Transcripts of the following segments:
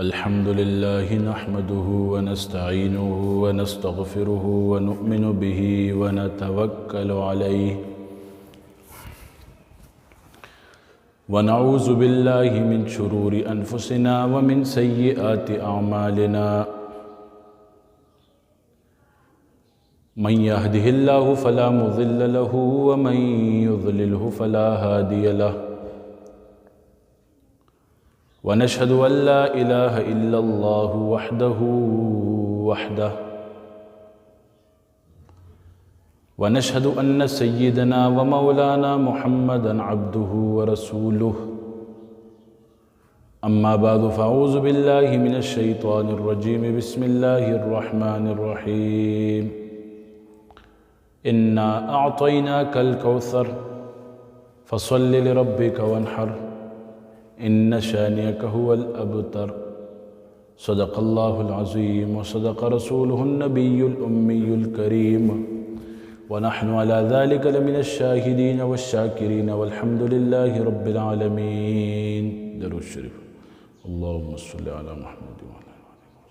الحمد لله نحمده ونستعينه ونستغفره ونؤمن به ونتوكل عليه ونعوذ بالله من شرور أنفسنا ومن سيئات أعمالنا من يهده الله فلا مضل له ومن يضلله فلا هادي له ونشهد أن لا إله إلا الله وحده ونشهد أن سيدنا ومولانا محمدًا عبده ورسوله أما بعد فأعوذ بالله من الشيطان الرجيم بسم الله الرحمن الرحيم إنا أعطيناك الكوثر فصل لربك وانحر إن شانئك هو الأبتر صدق الله العظيم وصدق رسوله النبي الأمي الكريم ونحن على ذلك لمن الشاهدين والشاكرين والحمد لله رب العالمين. درود شریف. اللهم صل على محمد وعلى آل محمد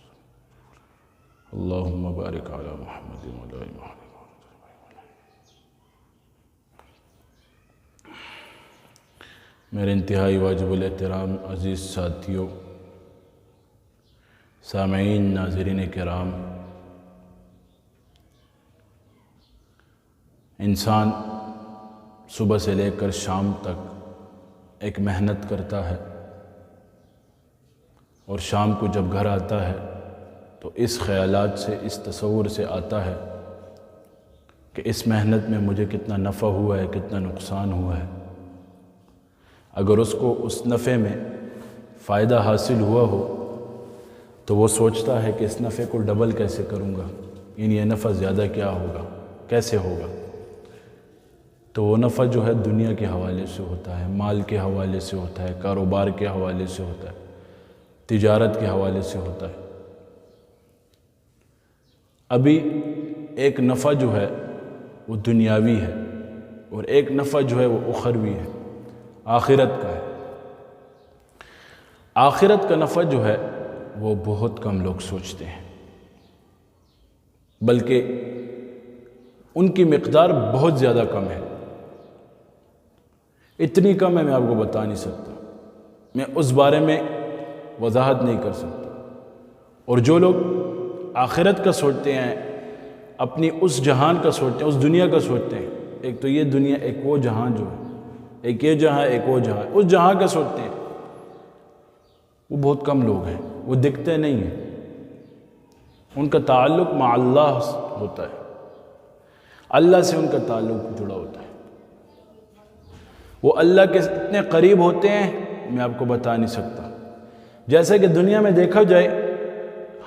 اللهم بارك على محمد وعلى آل محمد. میرے انتہائی واجب الاحترام عزیز ساتھیوں، سامعین، ناظرین کرام، انسان صبح سے لے کر شام تک ایک محنت کرتا ہے اور شام کو جب گھر آتا ہے تو اس خیالات سے، اس تصور سے آتا ہے کہ اس محنت میں مجھے کتنا نفع ہوا ہے، کتنا نقصان ہوا ہے. اگر اس کو اس نفع میں فائدہ حاصل ہوا ہو تو وہ سوچتا ہے کہ اس نفع کو ڈبل کیسے کروں گا، یعنی یہ نفع زیادہ کیا ہوگا، کیسے ہوگا. تو وہ نفع جو ہے دنیا کے حوالے سے ہوتا ہے، مال کے حوالے سے ہوتا ہے، کاروبار کے حوالے سے ہوتا ہے، تجارت کے حوالے سے ہوتا ہے. ابھی ایک نفع جو ہے وہ دنیاوی ہے اور ایک نفع جو ہے وہ اخروی ہے، آخرت کا ہے. آخرت کا نفع جو ہے وہ بہت کم لوگ سوچتے ہیں، بلکہ ان کی مقدار بہت زیادہ کم ہے. اتنی کم ہے میں آپ کو بتا نہیں سکتا، میں اس بارے میں وضاحت نہیں کر سکتا. اور جو لوگ آخرت کا سوچتے ہیں، اپنی اس جہان کا سوچتے ہیں، اس دنیا کا سوچتے ہیں، ایک تو یہ دنیا، ایک وہ جہان جو ہے، ایک یہ جہاں، ایک وہ جہاں، اس جہاں کا سوچتے ہیں، وہ بہت کم لوگ ہیں. وہ دکھتے نہیں ہیں. ان کا تعلق مع اللہ ہوتا ہے، اللہ سے ان کا تعلق جڑا ہوتا ہے. وہ اللہ کے اتنے قریب ہوتے ہیں میں آپ کو بتا نہیں سکتا. جیسے کہ دنیا میں دیکھا جائے،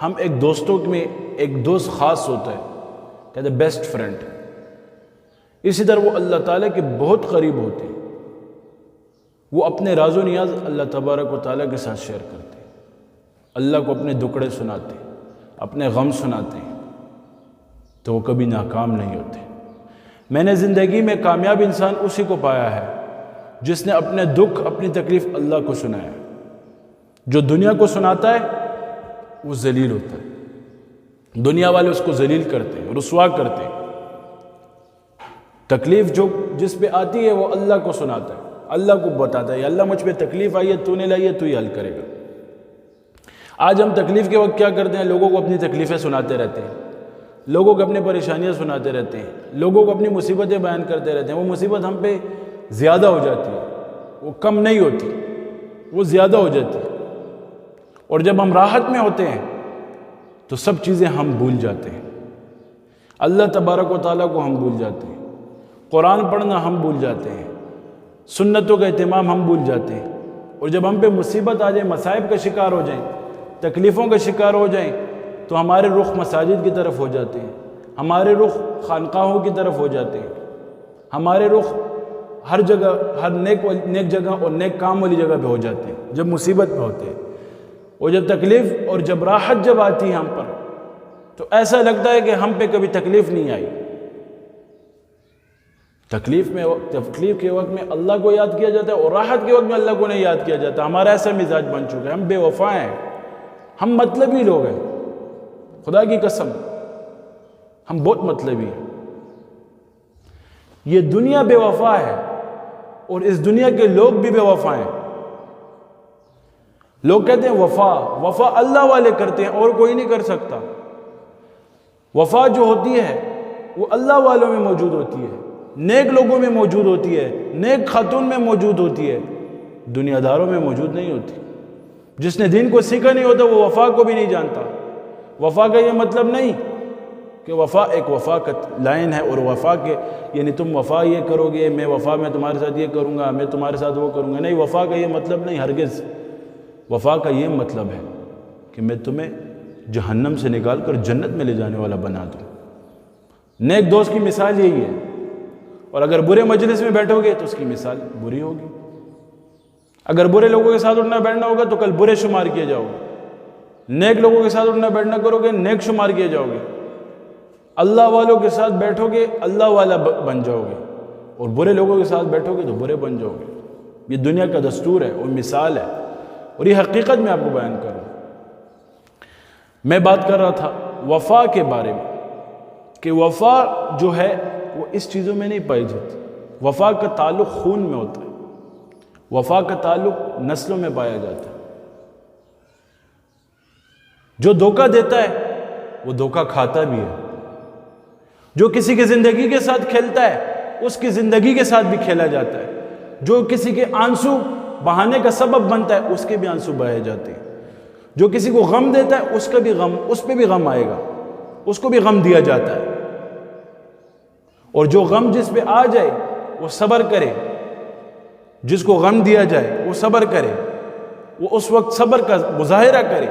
ہم ایک دوستوں میں ایک دوست خاص ہوتا ہے، کہتے ہیں بیسٹ فرینڈ. اسی طرح وہ اللہ تعالیٰ کے بہت قریب ہوتے ہیں. وہ اپنے راز و نیاز اللہ تبارک و تعالیٰ کے ساتھ شیئر کرتے ہیں، اللہ کو اپنے دکڑے سناتے ہیں، اپنے غم سناتے ہیں، تو وہ کبھی ناکام نہیں ہوتے. میں نے زندگی میں کامیاب انسان اسی کو پایا ہے جس نے اپنے دکھ، اپنی تکلیف اللہ کو سنایا. جو دنیا کو سناتا ہے وہ ذلیل ہوتا ہے. دنیا والے اس کو ذلیل کرتے ہیں، رسوا کرتے ہیں. تکلیف جو جس پہ آتی ہے وہ اللہ کو سناتا ہے، اللہ کو بتاتا ہے، اللہ مجھ پہ تکلیف آئی ہے، تو نے لائی ہے، تو ہی حل کرے گا. آج ہم تکلیف کے وقت کیا کرتے ہیں؟ لوگوں کو اپنی تکلیفیں سناتے رہتے ہیں، لوگوں کو اپنی پریشانیاں سناتے رہتے ہیں، لوگوں کو اپنی مصیبتیں بیان کرتے رہتے ہیں. وہ مصیبت ہم پہ زیادہ ہو جاتی ہے، وہ کم نہیں ہوتی، وہ زیادہ ہو جاتی ہے. اور جب ہم راحت میں ہوتے ہیں تو سب چیزیں ہم بھول جاتے ہیں. اللہ تبارک و تعالیٰ کو ہم بھول جاتے ہیں، قرآن پڑھنا ہم بھول جاتے ہیں، سنتوں کا اہتمام ہم بھول جاتے ہیں. اور جب ہم پہ مصیبت آ جائے، مصائب کا شکار ہو جائیں، تکلیفوں کا شکار ہو جائیں، تو ہمارے رخ مساجد کی طرف ہو جاتے ہیں، ہمارے رخ خانقاہوں کی طرف ہو جاتے ہیں، ہمارے رخ ہر جگہ، ہر نیک جگہ اور نیک کام والی جگہ پہ ہو جاتے ہیں جب مصیبت میں ہوتے ہیں. اور جب تکلیف اور جب راحت جب آتی ہے ہم پر، تو ایسا لگتا ہے کہ ہم پہ کبھی تکلیف نہیں آئی. تکلیف کے وقت میں اللہ کو یاد کیا جاتا ہے اور راحت کے وقت میں اللہ کو نہیں یاد کیا جاتا. ہمارا ایسا مزاج بن چکا ہے، ہم بے وفا ہیں. ہم مطلبی لوگ ہیں، خدا کی قسم ہم بہت مطلبی ہیں۔ یہ دنیا بے وفا ہے اور اس دنیا کے لوگ بھی بے وفا ہیں۔ لوگ کہتے ہیں وفا اللہ والے کرتے ہیں اور کوئی نہیں کر سکتا۔ وفا جو ہوتی ہے وہ اللہ والوں میں موجود ہوتی ہے، نیک لوگوں میں موجود ہوتی ہے، نیک خاتون میں موجود ہوتی ہے، دنیا داروں میں موجود نہیں ہوتی۔ جس نے دین کو سیکھا نہیں ہوتا وہ وفا کو بھی نہیں جانتا۔ وفا کا یہ مطلب نہیں کہ وفا ایک وفا کا لائن ہے اور وفا کے یعنی تم وفا یہ کرو گے، میں وفا میں تمہارے ساتھ یہ کروں گا، میں تمہارے ساتھ وہ کروں گا، نہیں، وفا کا یہ مطلب نہیں ہرگز۔ وفا کا یہ مطلب ہے کہ میں تمہیں جہنم سے نکال کر جنت میں لے جانے والا بنا دوں۔ نیک دوست کی مثال یہی ہے، اور اگر برے مجلس میں بیٹھو گے تو اس کی مثال بری ہوگی۔ اگر برے لوگوں کے ساتھ اٹھنا بیٹھنا ہوگا تو کل برے شمار کیے جاؤ گے، نیک لوگوں کے ساتھ اٹھنا بیٹھنا کرو گے نیک شمار کیے جاؤ گے۔ اللہ والوں کے ساتھ بیٹھو گے اللہ والا بن جاؤ گے، اور برے لوگوں کے ساتھ بیٹھو گے تو برے بن جاؤ گے۔ یہ دنیا کا دستور ہے اور مثال ہے، اور یہ حقیقت میں آپ کو بیان کروں۔ میں بات کر رہا تھا وفا کے بارے میں کہ وفا جو ہے وہ اس چیزوں میں نہیں پائی جاتی۔ وفا کا تعلق خون میں ہوتا ہے، وفا کا تعلق نسلوں میں پایا جاتا ہے۔ جو دھوکہ دیتا ہے وہ دھوکہ کھاتا بھی ہے، جو کسی کی زندگی کے ساتھ کھیلتا ہے اس کی زندگی کے ساتھ بھی کھیلا جاتا ہے، جو کسی کے آنسو بہانے کا سبب بنتا ہے اس کے بھی آنسو بہائے جاتے ہیں، جو کسی کو غم دیتا ہے اس کا بھی غم، اس پہ بھی غم آئے گا، اس کو بھی غم دیا جاتا ہے۔ اور جو غم جس پہ آ جائے وہ صبر کرے، جس کو غم دیا جائے وہ صبر کرے، وہ اس وقت صبر کا مظاہرہ کرے،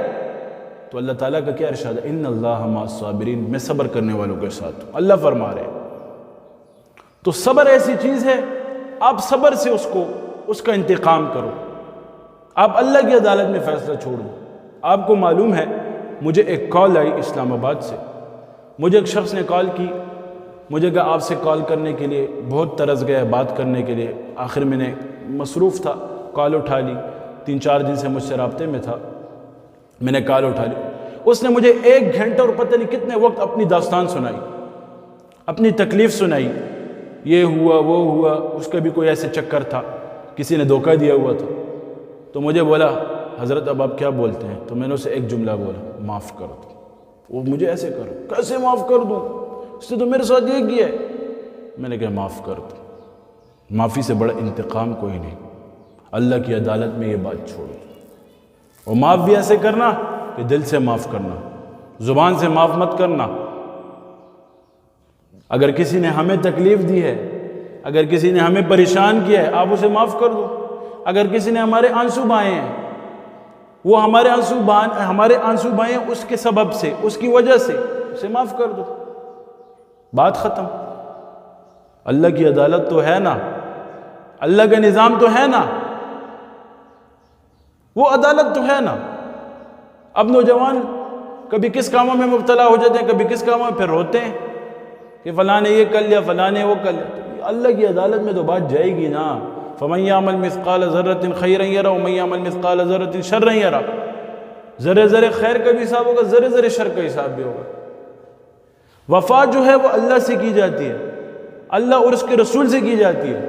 تو اللہ تعالیٰ کا کیا ارشاد ہے، ان اللہ مع الصابرین، میں صبر کرنے والوں کے ساتھ ہوں، اللہ فرما رہے ہیں۔ تو صبر ایسی چیز ہے، آپ صبر سے اس کا انتقام کرو، آپ اللہ کی عدالت میں فیصلہ چھوڑ دو۔ آپ کو معلوم ہے مجھے ایک کال آئی اسلام آباد سے، مجھے ایک شخص نے کال کی، مجھے کہا آپ سے کال کرنے کے لیے بہت ترس گیا بات کرنے کے لیے، آخر میں نے مصروف تھا کال اٹھا لی، 3-4 دن سے مجھ سے رابطے میں تھا، میں نے کال اٹھا لی۔ اس نے مجھے 1 گھنٹہ اور پتہ نہیں کتنے وقت اپنی داستان سنائی، اپنی تکلیف سنائی، یہ ہوا وہ ہوا، اس کا بھی کوئی ایسے چکر تھا، کسی نے دھوکہ دیا ہوا تھا۔ تو مجھے بولا حضرت اب آپ کیا بولتے ہیں؟ تو میں نے اسے ایک جملہ بولا، معاف کر دو۔ وہ مجھے ایسے کرو، کیسے معاف کر دوں، اس نے تو میرے ساتھ یہ کیا ہے۔ میں نے کہا معاف کر دو، معافی سے بڑا انتقام کوئی نہیں، اللہ کی عدالت میں یہ بات چھوڑو۔ اور معاف بھی ایسے کرنا کہ دل سے معاف کرنا، زبان سے معاف مت کرنا۔ اگر کسی نے ہمیں تکلیف دی ہے، اگر کسی نے ہمیں پریشان کیا ہے، آپ اسے معاف کر دو۔ اگر کسی نے ہمارے آنسو بہائے ہیں، وہ ہمارے آنسو بہائے ہیں اس کے سبب سے، اس کی وجہ سے، اسے معاف کر دو، بات ختم۔ اللہ کی عدالت تو ہے نا، اللہ کا نظام تو ہے نا، وہ عدالت تو ہے نا۔ اب نوجوان کبھی کس کاموں میں مبتلا ہو جاتے ہیں، کبھی کس کاموں میں، پھر روتے ہیں کہ فلاں نے یہ کر لیا، فلاں نے وہ کر لیا۔ اللہ کی عدالت میں تو بات جائے گی نا۔ فَمَن يَعْمَلْ مِثْقَالَ ذَرَّةٍ خَيْرًا يَرَهُ وَمَن يَعْمَلْ مِثْقَالَ ذَرَّةٍ شَرًّا يَرَهُ۔ ذرے ذرے خیر کا بھی حساب ہوگا، ذرے ذرے شر کا حساب بھی ہوگا۔ وفا جو ہے وہ اللہ سے کی جاتی ہے، اللہ اور اس کے رسول سے کی جاتی ہے،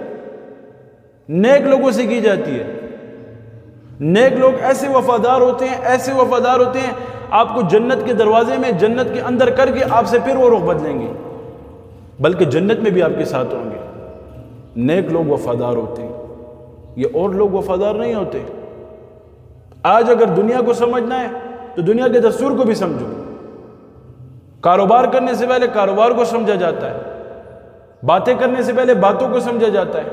نیک لوگوں سے کی جاتی ہے۔ نیک لوگ ایسے وفادار ہوتے ہیں، ایسے وفادار ہوتے ہیں، آپ کو جنت کے دروازے میں، جنت کے اندر کر کے آپ سے پھر وہ رخ بدلیں گے، بلکہ جنت میں بھی آپ کے ساتھ ہوں گے۔ نیک لوگ وفادار ہوتے ہیں، یہ اور لوگ وفادار نہیں ہوتے۔ آج اگر دنیا کو سمجھنا ہے تو دنیا کے دستور کو بھی سمجھو۔ کاروبار کرنے سے پہلے کاروبار کو سمجھا جاتا ہے، باتیں کرنے سے پہلے باتوں کو سمجھا جاتا ہے،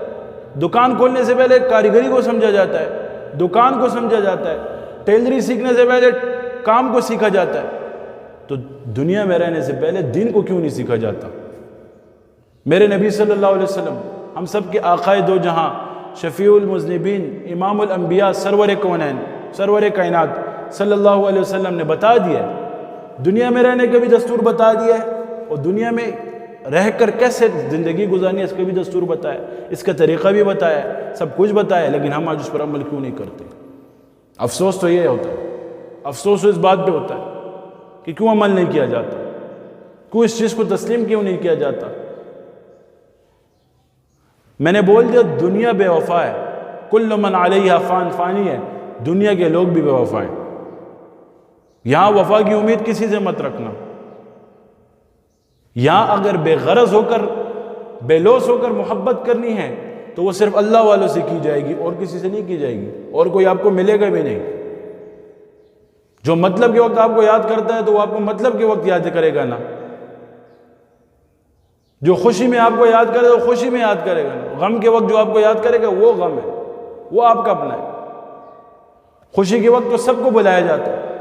دکان کھولنے سے پہلے کاریگری کو سمجھا جاتا ہے، دکان کو سمجھا جاتا ہے، ٹیلری سیکھنے سے پہلے کام کو سیکھا جاتا ہے۔ تو دنیا میں رہنے سے پہلے دین کو کیوں نہیں سیکھا جاتا؟ میرے نبی صلی اللہ علیہ وسلم، ہم سب کے آقائے دو جہاں، شفیع المذنبین، امام الانبیاء، سرور کونین، سرور کائنات صلی اللہ علیہ وسلم نے بتا دیا ہے، دنیا میں رہنے کا بھی دستور بتا دیا ہے، اور دنیا میں رہ کر کیسے زندگی گزارنی ہے اس کا بھی دستور بتایا، اس کا طریقہ بھی بتایا، سب کچھ بتایا، لیکن ہم آج اس پر عمل کیوں نہیں کرتے؟ افسوس تو یہ ہوتا ہے، افسوس اس بات پہ ہوتا ہے کہ کیوں عمل نہیں کیا جاتا، کیوں اس چیز کو تسلیم کیوں نہیں کیا جاتا۔ میں نے بول دیا دنیا بے وفا ہے، کل من علیہا فان، فانی ہے، دنیا کے لوگ بھی بے وفا ہیں۔ یہاں وفا کی امید کسی سے مت رکھنا۔ یہاں اگر بے غرض ہو کر، بے لوث ہو کر محبت کرنی ہے تو وہ صرف اللہ والوں سے کی جائے گی اور کسی سے نہیں کی جائے گی، اور کوئی آپ کو ملے گا بھی نہیں۔ جو مطلب کے وقت آپ کو یاد کرتا ہے تو وہ آپ کو مطلب کے وقت یاد کرے گا نا، جو خوشی میں آپ کو یاد کرے تو خوشی میں یاد کرے گا نا، غم کے وقت جو آپ کو یاد کرے گا وہ غم ہے، وہ آپ کا اپنا ہے۔ خوشی کے وقت تو سب کو بلایا جاتا ہے،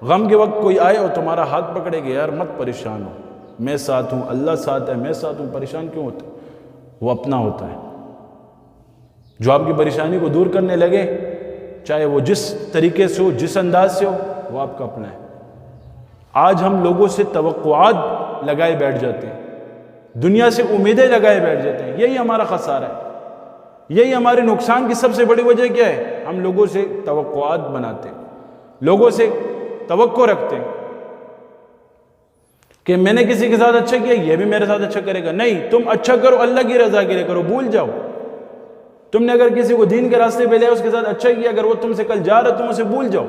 غم کے وقت کوئی آئے اور تمہارا ہاتھ پکڑے گا، یار مت پریشان ہو، میں ساتھ ہوں، اللہ ساتھ ہے، میں ساتھ ہوں، پریشان کیوں ہوتے؟ وہ اپنا ہوتا ہے۔ جو آپ کی پریشانی کو دور کرنے لگے، چاہے وہ جس طریقے سے ہو، جس انداز سے ہو، وہ آپ کا اپنا ہے۔ آج ہم لوگوں سے توقعات لگائے بیٹھ جاتے ہیں، دنیا سے امیدیں لگائے بیٹھ جاتے ہیں، یہی ہمارا خسارہ ہے، یہی ہمارے نقصان کی سب سے بڑی وجہ کیا ہے؟ ہم لوگوں سے توقعات بناتے ہیں، لوگوں سے توقع رکھتے ہیں کہ میں نے کسی کے ساتھ اچھا کیا، یہ بھی میرے ساتھ اچھا کرے گا۔ نہیں، تم اچھا کرو، اللہ کی رضا کے لیے کرو، بھول جاؤ۔ تم نے اگر کسی کو دین کے راستے پہ لیا، اس کے ساتھ اچھا کیا، اگر وہ تم سے کل جا رہا تم اسے بھول جاؤ،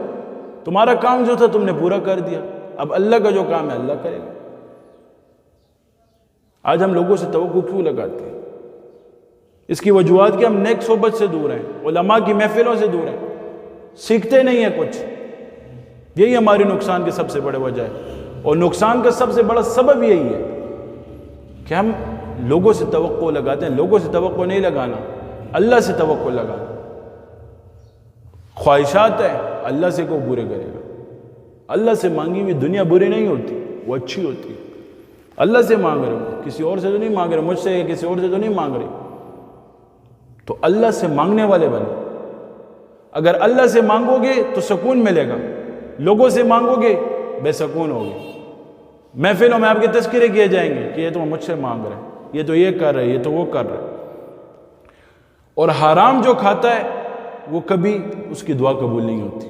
تمہارا کام جو تھا تم نے پورا کر دیا، اب اللہ کا جو کام ہے اللہ کرے گا۔ آج ہم لوگوں سے توقع کیوں لگاتے ہیں؟ اس کی وجوہات کہ ہم نیک صحبت سے دور ہیں، علماء کی محفلوں سے دور ہیں، سیکھتے نہیں ہیں کچھ، یہی ہماری نقصان کی سب سے بڑے وجہ ہے۔ اور نقصان کا سب سے بڑا سبب یہی ہے کہ ہم لوگوں سے توقع لگاتے ہیں۔ لوگوں سے توقع نہیں لگانا، اللہ سے توقع لگانا۔ خواہشات ہیں، اللہ سے کو پورے کرے گا۔ اللہ سے مانگی ہوئی دنیا بری نہیں ہوتی، وہ اچھی ہوتی ہے۔ اللہ سے مانگ رہے ہو، کسی اور سے تو نہیں مانگ رہے، مجھ سے یا کسی اور سے تو نہیں مانگ رہے، تو اللہ سے مانگنے والے بنے۔ اگر اللہ سے مانگو گے تو سکون ملے گا، لوگوں سے مانگو گے بے سکون ہوگے۔ محفلوں میں آپ کے تذکرے کیے جائیں گے کہ یہ تو مجھ سے مانگ رہے ہیں، یہ تو یہ کر رہے ہیں، یہ تو وہ کر رہے ہیں۔ اور حرام جو کھاتا ہے وہ کبھی اس کی دعا قبول نہیں ہوتی،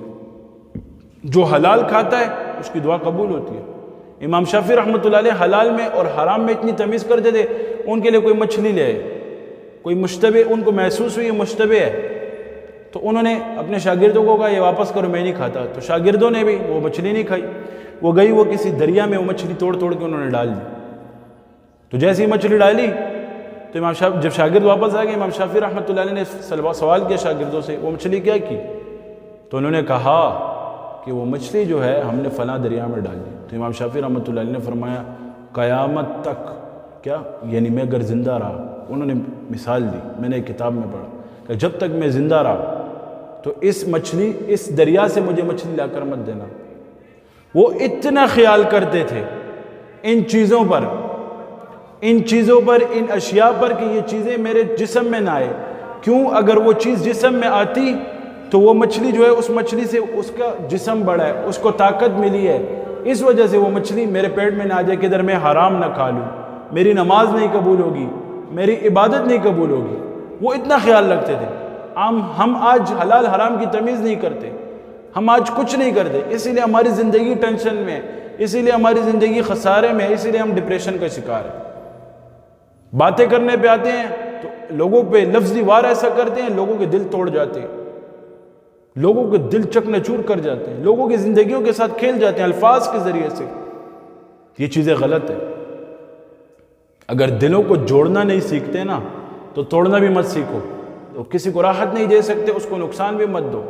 جو حلال کھاتا ہے اس کی دعا قبول ہوتی ہے۔ امام شافعی رحمۃ اللہ علیہ حلال میں اور حرام میں اتنی تمیز کرتے تھے، ان کے لیے کوئی مچھلی لے آئے، کوئی مشتبہ ان کو محسوس ہوئی مشتبہ ہے، تو انہوں نے اپنے شاگردوں کو کہا یہ واپس کرو، میں نہیں کھاتا۔ تو شاگردوں نے بھی وہ مچھلی نہیں کھائی، وہ گئی، وہ کسی دریا میں وہ مچھلی توڑ توڑ کے انہوں نے ڈال دی۔ تو جیسی مچھلی ڈالی تو جب شاگرد واپس آ گئے، امام شافعی رحمۃ اللہ علیہ نے سوال کیا شاگردوں سے، وہ مچھلی کیا کی؟ تو انہوں نے کہا کہ وہ مچھلی جو ہے ہم نے فلاں دریا میں ڈال دی۔ تو امام شافعی رحمۃ اللہ علیہ نے فرمایا قیامت تک، کیا یعنی میں اگر زندہ رہا، انہوں نے مثال دی، میں نے ایک کتاب میں پڑھا کہ جب تک میں زندہ رہا تو اس دریا سے مجھے مچھلی لا کر مت دینا۔ وہ اتنا خیال کرتے تھے ان چیزوں پر، ان اشیاء پر کہ یہ چیزیں میرے جسم میں نہ آئے۔ کیوں؟ اگر وہ چیز جسم میں آتی تو وہ مچھلی جو ہے، اس مچھلی سے اس کا جسم بڑا ہے، اس کو طاقت ملی ہے، اس وجہ سے وہ مچھلی میرے پیٹ میں نہ آ جائے کہ ادھر میں حرام نہ کھا لوں، میری نماز نہیں قبول ہوگی، میری عبادت نہیں قبول ہوگی۔ وہ اتنا خیال رکھتے تھے۔ ہم آج حلال حرام کی تمیز نہیں کرتے، ہم آج کچھ نہیں کرتے، اسی لیے ہماری زندگی ٹینشن میں ہے، اسی لیے ہماری زندگی خسارے میں ہے، اسی لیے ہم ڈپریشن کا شکار ہیں۔ باتیں کرنے پہ آتے ہیں تو لوگوں پہ لفظی وار ایسا کرتے ہیں، لوگوں کے دل توڑ جاتے ہیں، لوگوں کے دل چکنا چور کر جاتے ہیں، لوگوں کی زندگیوں کے ساتھ کھیل جاتے ہیں الفاظ کے ذریعے سے۔ یہ چیزیں غلط ہیں۔ اگر دلوں کو جوڑنا نہیں سیکھتے نا تو توڑنا بھی مت سیکھو۔ تو کسی کو راحت نہیں دے سکتے اس کو نقصان بھی مت دو،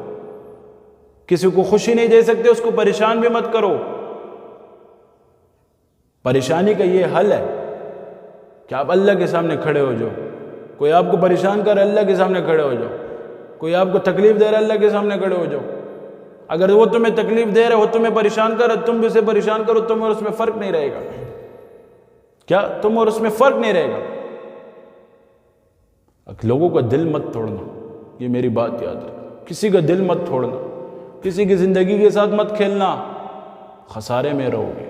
کسی کو خوشی نہیں دے سکتے اس کو پریشان بھی مت کرو۔ پریشانی کا یہ حل ہے کہ آپ اللہ کے سامنے کھڑے ہو جاؤ۔ کوئی آپ کو پریشان کر اللہ کے سامنے کھڑے ہو جاؤ، کوئی آپ کو تکلیف دے رہا ہے اللہ کے سامنے کھڑے ہو جاؤ۔ اگر وہ تمہیں تکلیف دے رہا ہے، وہ تمہیں پریشان کر رہا ہے، تم بھی اسے پریشان کرو، تم اور اس میں فرق نہیں رہے گا۔ کیا تم اور اس میں فرق نہیں رہے گا؟ لوگوں کا دل مت توڑنا، یہ میری بات یاد رکھ، کسی کا دل مت توڑنا، کسی کی زندگی کے ساتھ مت کھیلنا، خسارے میں رہو گے،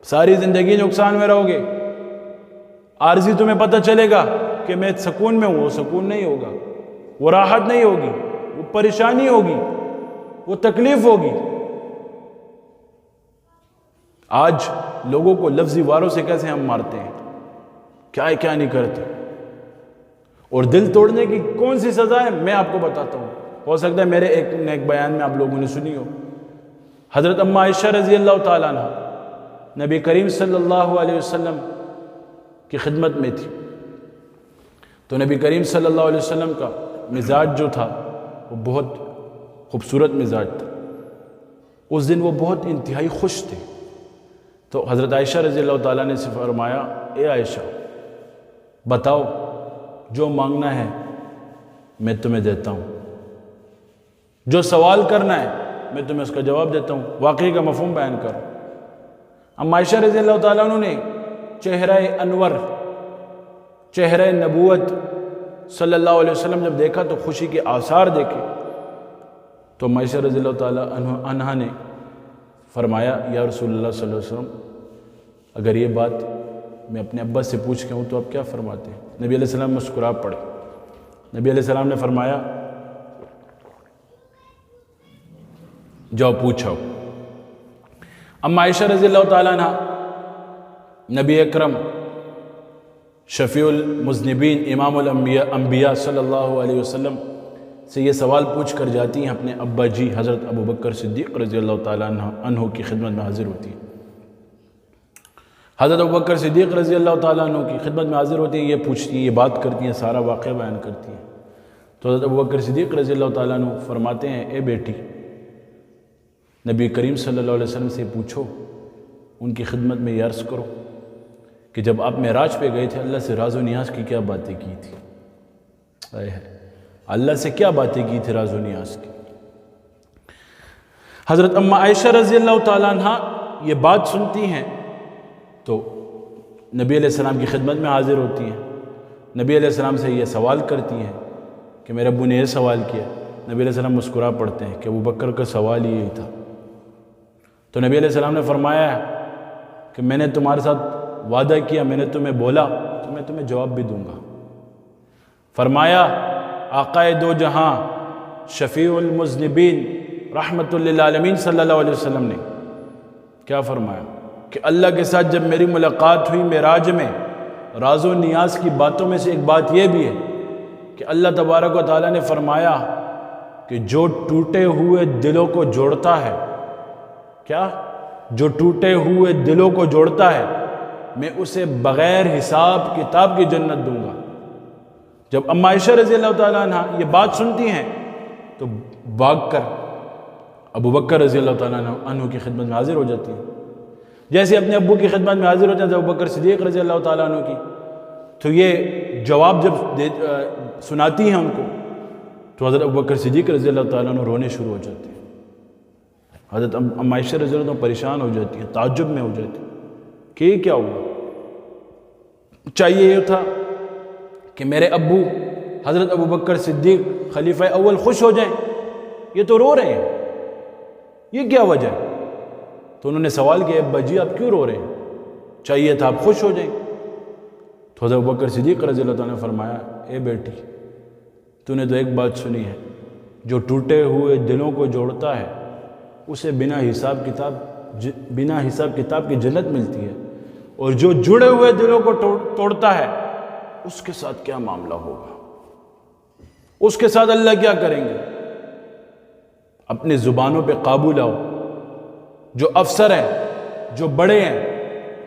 ساری زندگی نقصان میں رہو گے۔ عارضی تمہیں پتہ چلے گا کہ میں سکون میں ہوں، وہ سکون نہیں ہوگا، وہ راحت نہیں ہوگی، وہ پریشانی ہوگی، وہ تکلیف ہوگی، آج لوگوں کو لفظی واروں سے کیسے ہم مارتے ہیں، کیا نہیں کرتے، اور دل توڑنے کی کون سی سزا ہے میں آپ کو بتاتا ہوں، ہو سکتا ہے میرے ایک بیان میں آپ لوگوں نے سنی ہو۔ حضرت اماں عائشہ رضی اللہ تعالیٰ عنہ نبی کریم صلی اللہ علیہ وسلم کی خدمت میں تھی، تو نبی کریم صلی اللہ علیہ وسلم کا مزاج جو تھا وہ بہت خوبصورت مزاج تھا۔ اس دن وہ بہت انتہائی خوش تھے، تو حضرت عائشہ رضی اللہ تعالیٰ نے سے فرمایا، اے عائشہ بتاؤ جو مانگنا ہے میں تمہیں دیتا ہوں، جو سوال کرنا ہے میں تمہیں اس کا جواب دیتا ہوں، واقعی کا مفہوم بیان کرو۔ اماں عائشہ رضی اللہ تعالیٰ عنہ نے چہرہ انور، چہرہ نبوت صلی اللہ علیہ وسلم جب دیکھا تو خوشی کے آثار دیکھے، تو اماں عائشہ رضی اللہ تعالیٰ عنہ نے فرمایا، یا رسول اللہ صلی اللہ علیہ وسلم اگر یہ بات میں اپنے ابا سے پوچھ کے ہوں تو آپ کیا فرماتے ہیں؟ نبی علیہ السلام مسکرا پڑے۔ نبی علیہ السلام نے فرمایا، جاؤ پوچھو۔ اماں عائشہ رضی اللہ تعالیٰ عنہ نبی اکرم شفیع المذنبین امام الانبیاء صلی اللہ علیہ وسلم سے یہ سوال پوچھ کر جاتی ہیں، اپنے ابا جی حضرت ابو بکر صدیق رضی اللہ تعالیٰ عنہ کی خدمت میں حاضر ہوتی ہیں۔ حضرت ابو بکر صدیق رضی اللہ تعالیٰ عنہ کی خدمت میں حاضر ہوتی ہیں، یہ پوچھتی ہیں، یہ بات کرتی ہیں، سارا واقعہ بیان کرتی ہیں۔ تو حضرت ابو بکر صدیق رضی اللہ تعالیٰ عنہ فرماتے ہیں، اے بیٹی نبی کریم صلی اللہ علیہ وسلم سے پوچھو، ان کی خدمت میں یہ عرض کرو کہ جب آپ معراج پہ گئے تھے اللہ سے راز و نیاز کی کیا باتیں کی تھی، اللہ سے کیا باتیں کی تھی راز و نیاز کی۔ حضرت اماں عائشہ رضی اللہ تعالیٰ عنہ یہ بات سنتی ہیں تو نبی علیہ السلام کی خدمت میں حاضر ہوتی ہیں، نبی علیہ السلام سے یہ سوال کرتی ہیں کہ میرے ابو نے یہ سوال کیا۔ نبی علیہ السلام مسکرا پڑتے ہیں کہ ابو بکر کا سوال یہی تھا۔ تو نبی علیہ السلام نے فرمایا کہ میں نے تمہارے ساتھ وعدہ کیا، میں نے تمہیں بولا تو میں تمہیں جواب بھی دوں گا۔ فرمایا آقائے دو جہاں شفیع المذنبین رحمت للعالمین صلی اللہ علیہ وسلم نے کیا فرمایا کہ اللہ کے ساتھ جب میری ملاقات ہوئی معراج میں، راز و نیاز کی باتوں میں سے ایک بات یہ بھی ہے کہ اللہ تبارک و تعالیٰ نے فرمایا کہ جو ٹوٹے ہوئے دلوں کو جوڑتا ہے، کیا؟ جو ٹوٹے ہوئے دلوں کو جوڑتا ہے میں اسے بغیر حساب کتاب کی جنت دوں گا۔ جب اماں عائشہ رضی اللہ تعالیٰ عنہ یہ بات سنتی ہیں تو بھاگ کر ابو بکر رضی اللہ تعالیٰ عنہ کی خدمت میں حاضر ہو جاتی ہیں۔ جیسے اپنے ابو کی خدمت میں حاضر ہوتے ہیں ابو بکر صدیق رضی اللہ تعالیٰ عنہ کی، تو یہ جواب جب سناتی ہیں ان کو تو حضرت ابو بکر صدیق رضی اللہ تعالیٰ عنہ رونے شروع ہو جاتے ہیں۔ حضرت اماں عائشہ رضی اللہ عنہ پریشان ہو جاتی ہیں، تعجب میں ہو جاتی ہیں کہ یہ کیا ہوا۔ چاہیے یہ تھا کہ میرے ابو حضرت ابو بکر صدیق خلیفہ اول خوش ہو جائیں، یہ تو رو رہے ہیں، یہ کیا وجہ ہے؟ تو انہوں نے سوال کیا، ابا جی آپ کیوں رو رہے ہیں؟ چاہیے تھا آپ خوش ہو جائیں۔ تو حضرت ابو بکر صدیق رضی اللہ تعالیٰ نے فرمایا، اے بیٹی تو نے تو ایک بات سنی ہے، جو ٹوٹے ہوئے دلوں کو جوڑتا ہے اسے بنا حساب کتاب کی جنت ملتی ہے، اور جو جڑے ہوئے دلوں کو توڑتا ہے اس کے ساتھ کیا معاملہ ہوگا، اس کے ساتھ اللہ کیا کریں گے۔ اپنی زبانوں پہ قابو لاؤ۔ جو افسر ہیں، جو بڑے ہیں،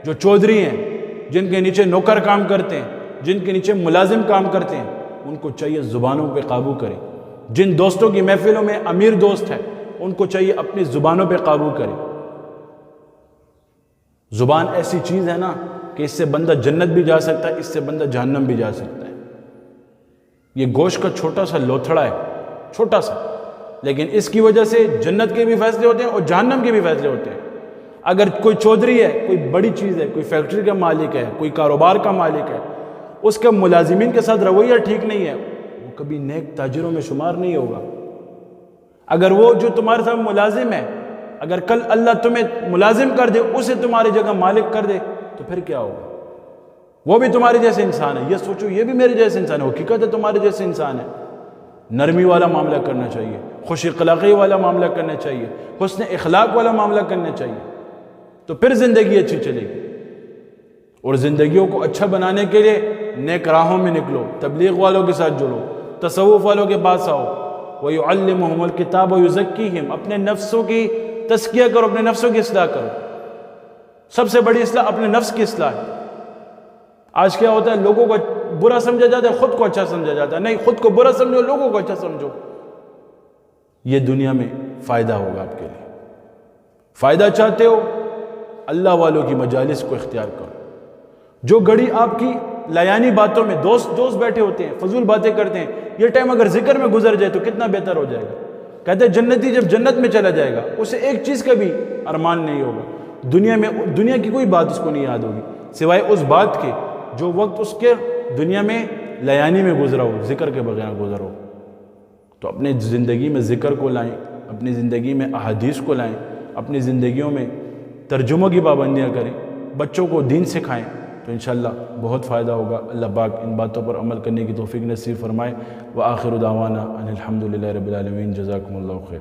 جو چودھری ہیں، جن کے نیچے نوکر کام کرتے ہیں، جن کے نیچے ملازم کام کرتے ہیں، ان کو چاہیے زبانوں پہ قابو کریں۔ جن دوستوں کی محفلوں میں امیر دوست ہے ان کو چاہیے اپنی زبانوں پہ قابو کریں۔ زبان ایسی چیز ہے نا کہ اس سے بندہ جنت بھی جا سکتا ہے، اس سے بندہ جہنم بھی جا سکتا ہے۔ یہ گوشت کا چھوٹا سا لوتھڑا ہے، چھوٹا سا، لیکن اس کی وجہ سے جنت کے بھی فیصلے ہوتے ہیں اور جہنم کے بھی فیصلے ہوتے ہیں۔ اگر کوئی چودھری ہے، کوئی بڑی چیز ہے، کوئی فیکٹری کا مالک ہے، کوئی کاروبار کا مالک ہے، اس کا ملازمین کے ساتھ رویہ ٹھیک نہیں ہے، وہ کبھی نیک تاجروں میں شمار نہیں ہوگا۔ اگر وہ جو تمہارے ساتھ ملازم ہے، اگر کل اللہ تمہیں ملازم کر دے، اسے تمہاری جگہ مالک کر دے تو پھر کیا ہوگا؟ وہ بھی تمہارے جیسے انسان ہے۔ یہ سوچو یہ بھی میرے جیسے انسان ہے، حقیقت ہے تمہارے جیسے انسان ہے۔ نرمی والا معاملہ کرنا چاہیے، خوش اخلاقی والا معاملہ کرنا چاہیے، حسن اخلاق والا معاملہ کرنا چاہیے۔ تو پھر زندگی اچھی چلے گی۔ اور زندگیوں کو اچھا بنانے کے لیے نیک راہوں میں نکلو، تبلیغ والوں کے ساتھ جڑو، تصوف والوں کے پاس آؤ، وَيُعَلِّمُهُمُ الْكِتَابَ وَيُزَكِّيهِمْ، اپنے نفسوں کی تزکیہ کرو، اپنے نفسوں کی اصلاح کرو۔ سب سے بڑی اصلاح اپنے نفس کی اصلاح ہے۔ آج کیا ہوتا ہے، لوگوں کو برا سمجھا جاتا ہے، خود کو اچھا سمجھا جاتا ہے۔ نہیں، خود کو برا سمجھو، لوگوں کو اچھا سمجھو، یہ دنیا میں فائدہ ہوگا آپ کے لیے۔ فائدہ چاہتے ہو، اللہ والوں کی مجالس کو اختیار کرو۔ جو گھڑی آپ کی لیانی باتوں میں دوست بیٹھے ہوتے ہیں، فضول باتیں کرتے ہیں، یہ ٹائم اگر ذکر میں گزر جائے تو کتنا بہتر ہو جائے گا۔ کہتے ہیں جنتی جب جنت میں چلا جائے گا، اسے ایک چیز کا بھی ارمان نہیں ہوگا، دنیا کی کوئی بات اس کو نہیں یاد ہوگی سوائے اس بات کے جو وقت اس کے دنیا میں لیانی میں گزرا ہو، ذکر کے بغیر گزرا ہو۔ تو اپنے زندگی میں ذکر کو لائیں، اپنی زندگی میں احادیث کو لائیں، اپنی زندگیوں میں ترجموں کی پابندیاں کریں، بچوں کو دین سکھائیں، تو انشاءاللہ بہت فائدہ ہوگا۔ اللہ پاک ان باتوں پر عمل کرنے کی توفیق نصیب فرمائے۔ وآخر دعوانا ان الحمدللہ رب العالمین۔ جزاکم اللہ خیر۔